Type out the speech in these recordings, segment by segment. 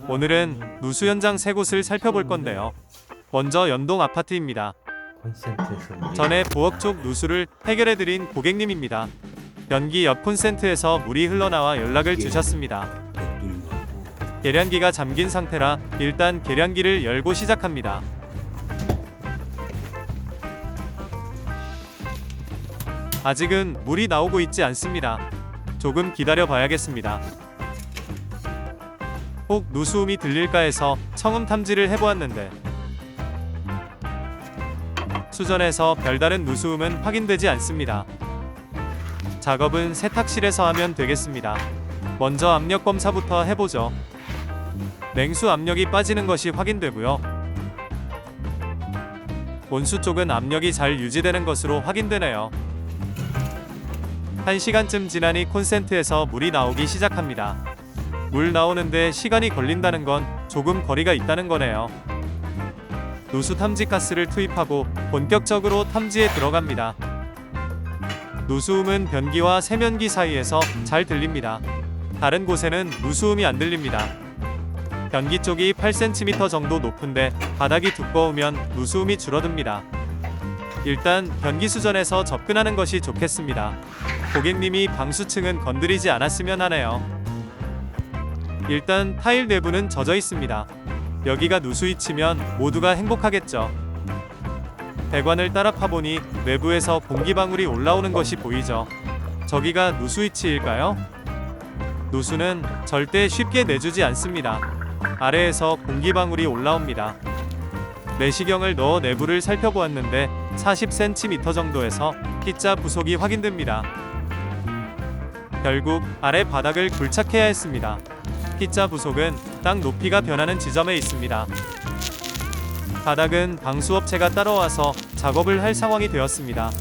오늘은 누수 현장 3곳을 살펴볼 건데요. 먼저 연동 아파트입니다. 콘센트에서 전에 부엌 쪽 누수를 해결해드린 고객님입니다. 변기 옆 콘센트에서 물이 흘러나와 연락을 주셨습니다. 계량기가 잠긴 상태라 일단 계량기를 열고 시작합니다. 아직은 물이 나오고 있지 않습니다. 조금 기다려 봐야겠습니다. 혹 누수음이 들릴까 해서 청음 탐지를 해보았는데 수전에서 별다른 누수음은 확인되지 않습니다. 작업은 세탁실에서 하면 되겠습니다. 먼저 압력 검사부터 해보죠. 냉수 압력이 빠지는 것이 확인되고요. 온수 쪽은 압력이 잘 유지되는 것으로 확인되네요. 1시간쯤 지나니 콘센트에서 물이 나오기 시작합니다. 물 나오는데 시간이 걸린다는 건 조금 거리가 있다는 거네요. 누수 탐지 가스를 투입하고 본격적으로 탐지에 들어갑니다. 누수음은 변기와 세면기 사이에서 잘 들립니다. 다른 곳에는 누수음이 안 들립니다. 변기 쪽이 8cm 정도 높은데 바닥이 두꺼우면 누수음이 줄어듭니다. 일단 변기 수전에서 접근하는 것이 좋겠습니다. 고객님이 방수층은 건드리지 않았으면 하네요. 일단 타일 내부는 젖어 있습니다. 여기가 누수 위치면 모두가 행복하겠죠. 배관을 따라 파보니 내부에서 공기방울이 올라오는 것이 보이죠. 저기가 누수 위치일까요? 누수는 절대 쉽게 내주지 않습니다. 아래에서 공기방울이 올라옵니다. 내시경을 넣어 내부를 살펴보았는데 40cm 정도에서 T자 부속이 확인됩니다. 결국 아래 바닥을 굴착해야 했습니다. T자 부속은 땅 높이가 변하는 지점에 있습니다. 바닥은 방수업체가 따라와서 작업을 할 상황이 되었습니다.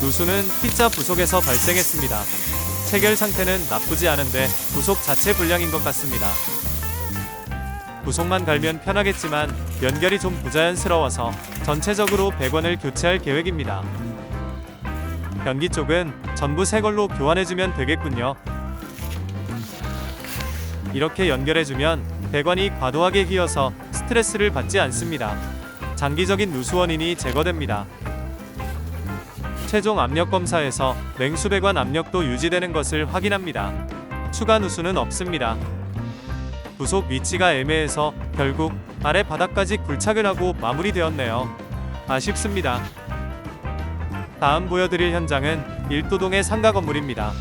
누수는 T자 부속에서 발생했습니다. 체결 상태는 나쁘지 않은데 부속 자체 불량인 것 같습니다. 부속만 갈면 편하겠지만 연결이 좀 부자연스러워서 전체적으로 배관을 교체할 계획입니다. 변기 쪽은 전부 새 걸로 교환해주면 되겠군요. 이렇게 연결해주면 배관이 과도하게 휘어서 스트레스를 받지 않습니다. 장기적인 누수 원인이 제거됩니다. 최종 압력 검사에서 냉수 배관 압력도 유지되는 것을 확인합니다. 추가 누수는 없습니다. 부속 위치가 애매해서 결국 아래 바닥까지 굴착을 하고 마무리되었네요. 아쉽습니다. 다음 보여드릴 현장은 일도동의 상가 건물입니다.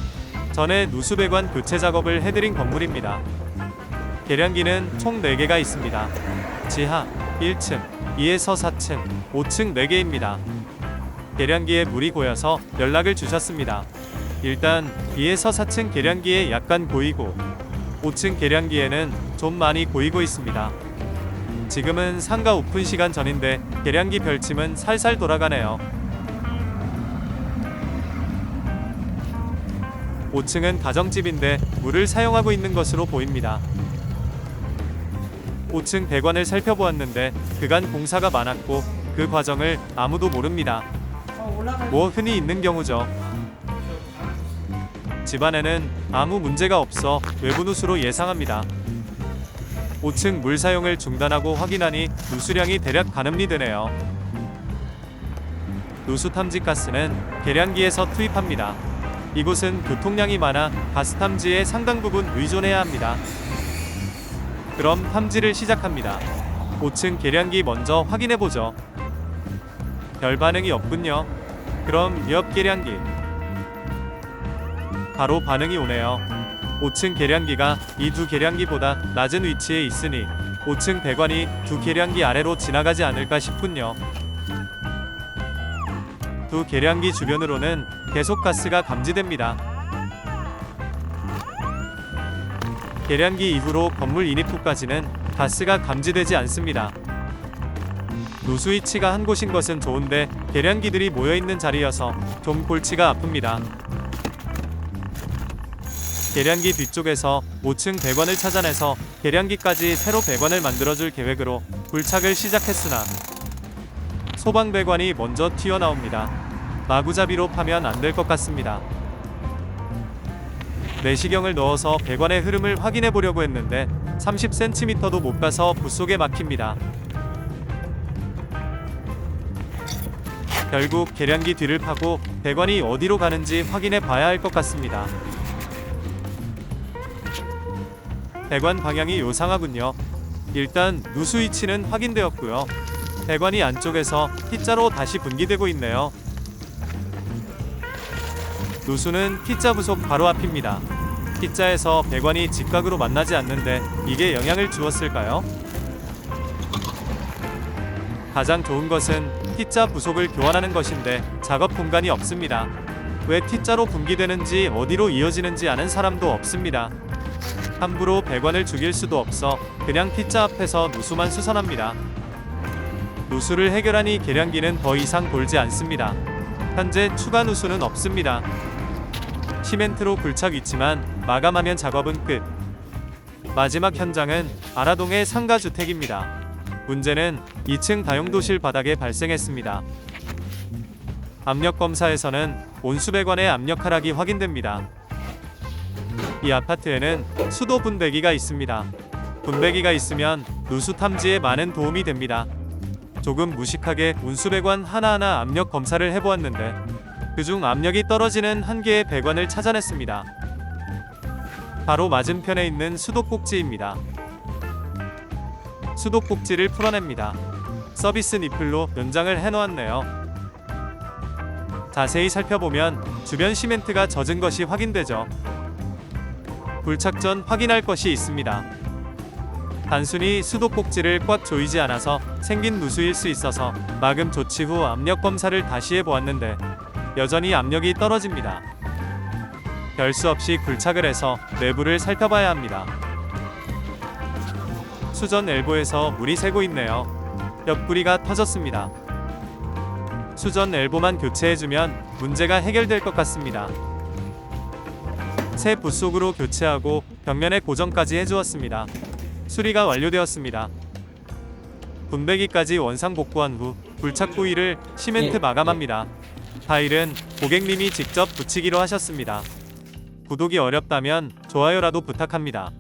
전에 누수 배관 교체 작업을 해드린 건물입니다. 계량기는 총 4개가 있습니다. 지하 1층, 2에서 4층, 5층 4개입니다. 계량기에 물이 고여서 연락을 주셨습니다. 일단 2에서 4층 계량기에 약간 고이고 5층 계량기에는 좀 많이 고이고 있습니다. 지금은 상가 오픈 시간 전인데 계량기 별침은 살살 돌아가네요. 5층은 가정집인데 물을 사용하고 있는 것으로 보입니다. 5층 배관을 살펴보았는데 그간 공사가 많았고 그 과정을 아무도 모릅니다. 뭐 흔히 있는 경우죠. 집안에는 아무 문제가 없어 외부 누수로 예상합니다. 5층 물 사용을 중단하고 확인하니 누수량이 대략 가늠이 되네요. 누수 탐지 가스는 계량기에서 투입합니다. 이곳은 교통량이 많아 가스 탐지에 상당 부분 의존해야 합니다. 그럼 탐지를 시작합니다. 5층 계량기 먼저 확인해보죠. 별 반응이 없군요. 그럼 옆 계량기. 바로 반응이 오네요. 5층 계량기가 이 두 계량기보다 낮은 위치에 있으니 5층 배관이 두 계량기 아래로 지나가지 않을까 싶군요. 두 계량기 주변으로는 계속 가스가 감지됩니다. 계량기 이후로 건물 인입 후까지는 가스가 감지되지 않습니다. 누수 위치가 한 곳인 것은 좋은데 계량기들이 모여있는 자리여서 좀 골치가 아픕니다. 계량기 뒤쪽에서 5층 배관을 찾아내서 계량기까지 새로 배관을 만들어줄 계획으로 굴착을 시작했으나 소방 배관이 먼저 튀어나옵니다. 마구잡이로 파면 안 될 것 같습니다. 내시경을 넣어서 배관의 흐름을 확인해 보려고 했는데 30cm도 못 가서 붓속에 막힙니다. 결국 계량기 뒤를 파고 배관이 어디로 가는지 확인해 봐야 할 것 같습니다. 배관 방향이 요상하군요. 일단 누수 위치는 확인되었고요. 배관이 안쪽에서 T자로 다시 분기되고 있네요. 누수는 T자 부속 바로 앞입니다. T자에서 배관이 직각으로 만나지 않는데 이게 영향을 주었을까요? 가장 좋은 것은 T자 부속을 교환하는 것인데 작업 공간이 없습니다. 왜 T자로 분기되는지 어디로 이어지는지 아는 사람도 없습니다. 함부로 배관을 죽일 수도 없어 그냥 T자 앞에서 누수만 수선합니다. 누수를 해결하니 계량기는 더 이상 돌지 않습니다. 현재 추가 누수는 없습니다. 시멘트로 굴착 있지만 마감하면 작업은 끝. 마지막 현장은 아라동의 상가주택입니다. 문제는 2층 다용도실 바닥에 발생했습니다. 압력 검사에서는 온수배관의 압력 하락이 확인됩니다. 이 아파트에는 수도 분배기가 있습니다. 분배기가 있으면 누수 탐지에 많은 도움이 됩니다. 조금 무식하게 온수배관 하나하나 압력 검사를 해보았는데 그중 압력이 떨어지는 한 개의 배관을 찾아냈습니다. 바로 맞은편에 있는 수도꼭지입니다. 수도꼭지를 풀어냅니다. 서비스 니플로 연장을 해놓았네요. 자세히 살펴보면 주변 시멘트가 젖은 것이 확인되죠. 굴착 전 확인할 것이 있습니다. 단순히 수도꼭지를 꽉 조이지 않아서 생긴 누수일 수 있어서 마금 조치 후 압력 검사를 다시 해보았는데 여전히 압력이 떨어집니다. 별 수 없이 굴착을 해서 내부를 살펴봐야 합니다. 수전 엘보에서 물이 새고 있네요. 옆구리가 터졌습니다. 수전 엘보만 교체해주면 문제가 해결될 것 같습니다. 새 붓속으로 교체하고 벽면에 고정까지 해주었습니다. 수리가 완료되었습니다. 분배기까지 원상 복구한 후 굴착 부위를 시멘트 마감합니다. 타일은 고객님이 직접 붙이기로 하셨습니다. 구독이 어렵다면 좋아요라도 부탁합니다.